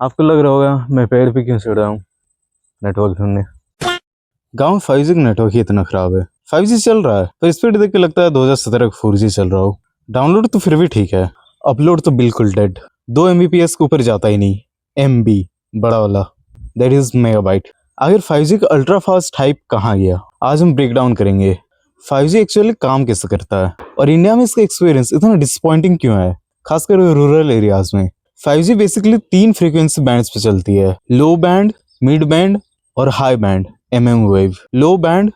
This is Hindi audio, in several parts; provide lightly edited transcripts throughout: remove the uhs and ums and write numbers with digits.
आपको लग रहा होगा मैं पेड़ पे क्यों चढ़ रहा हूँ नेटवर्क ढूंढने। गांव में 5G का नेटवर्क ही इतना खराब है। 5G चल रहा है पर स्पीड देख के लगता है 2017 का 4G चल रहा हो। डाउनलोड तो फिर भी ठीक है, अपलोड तो बिल्कुल डेड। 2 MBPS के ऊपर जाता ही नहीं। MB बड़ा वाला, दैट इज मेगाबाइट। आखिर 5G का अल्ट्रा फास्ट हाइप कहाँ गया, आज हम ब्रेक डाउन करेंगे। 5G एक्चुअली काम कैसे करता है और इंडिया में इसका एक्सपीरियंस इतना डिसअपॉइंटिंग क्यों है, खासकर रूरल एरियाज में। 5G बेसिकली 3 फ्रीक्वेंसी बैंड्स पे चलती है, लो बैंड, मिड बैंड और high band MM wave. Low band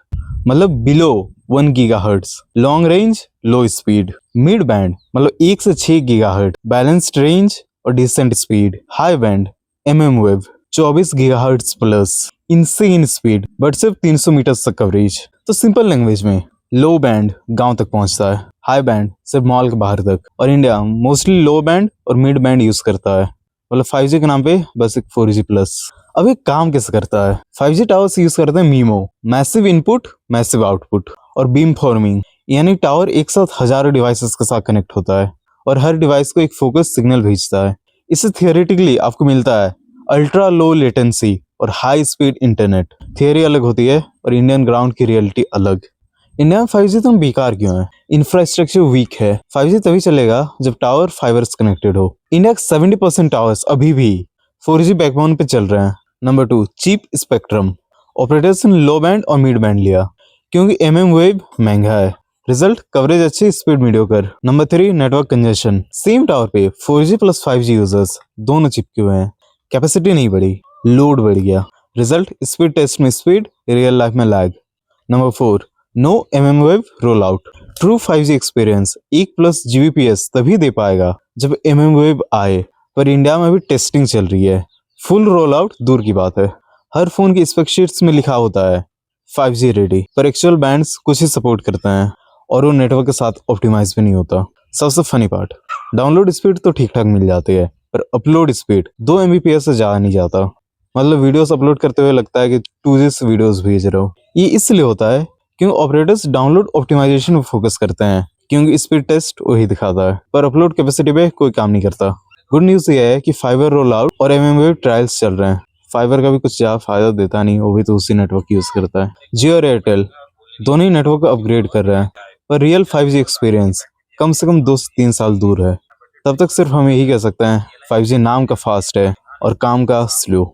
मतलब below 1 gigahertz, long range, low speed. Mid band मतलब 1 से 6 गीगाहर्ट्ज, बैलेंस्ड रेंज और decent speed. High band MM wave 24 gigahertz plus, insane speed but सिर्फ 300 मीटर तक कवरेज। तो सिंपल लैंग्वेज में लो बैंड गांव तक पहुंचता है, हाई बैंड सिर्फ मॉल के बाहर तक, और इंडिया मोस्टली लो बैंड और मिड बैंड यूज करता है। मतलब 5G के नाम पे बस एक 4G प्लस। अब ये काम कैसे करता है। 5G टावर्स यूज करते हैं memo, massive input massive output, और बीम फॉर्मिंग, यानी टावर एक साथ हजारों डिवाइसेस के साथ कनेक्ट होता है और हर डिवाइस को एक फोकस सिग्नल भेजता है। इससे थियोरेटिकली आपको मिलता है अल्ट्रा लो लेटेंसी और हाई स्पीड इंटरनेट। थियोरी अलग होती है और इंडियन ग्राउंड की रियलिटी अलग। इंडिया में 5G तो बेकार क्यों है, इंफ्रास्ट्रक्चर वीक है। 5G तभी चलेगा जब टावर फाइबर्स कनेक्टेड हो। इंडिया के 70% टावर्स अभी भी 4G बैकबोन पे चल रहे हैं। Number 2, cheap spectrum. ऑपरेटर्स ने लो बैंड और मिड बैंड लिया क्योंकि MM वेव महंगा है। रिजल्ट कवरेज अच्छी, speed mediocre. Number 3, network congestion. Same tower पे 4G प्लस 5G यूजर्स दोनों चिपके हुए हैं, कैपेसिटी नहीं बढ़ी, लोड बढ़ गया। रिजल्ट स्पीड टेस्ट में स्पीड, रियल लाइफ में lag. Number 4, no MM wave roll out. True 5G experience 1+ Gbps तभी दे पाएगा जब MM वेव आए, पर इंडिया में अभी टेस्टिंग चल रही है। फुल रोल आउट दूर की बात है। हर फोन की स्पेक शीट्स में लिखा होता है 5G रेडी, पर एक्चुअल बैंड्स कुछ ही सपोर्ट करते हैं और वो नेटवर्क के साथ ऑप्टिमाइज भी नहीं होता। सबसे फनी पार्ट, डाउनलोड स्पीड तो ठीक ठाक मिल जाती है पर अपलोड स्पीड 2 MBPS से ज्यादा नहीं जाता। मतलब वीडियोस अपलोड करते हुए लगता है कि 2G से वीडियोस भेज रहे हो। ये इसलिए होता है क्योंकि ऑपरेटर्स डाउनलोड ऑप्टिमाइजेशन में फोकस करते हैं, क्योंकि स्पीड टेस्ट वही दिखाता है पर अपलोड कैपेसिटी पे कोई काम नहीं करता। गुड न्यूज ये है कि फाइबर रोल आउट और MM वेव ट्रायल्स चल रहे हैं। फाइबर का भी कुछ ज्यादा फायदा देता नहीं, वो भी तो उसी नेटवर्क यूज करता है। जियो और एयरटेल दोनों ही नेटवर्क को अपग्रेड कर रहे हैं, पर रियल 5G एक्सपीरियंस कम से कम 2 से 3 साल दूर है। तब तक सिर्फ हम यही कह सकते हैं 5G नाम का फास्ट है और काम का स्लो।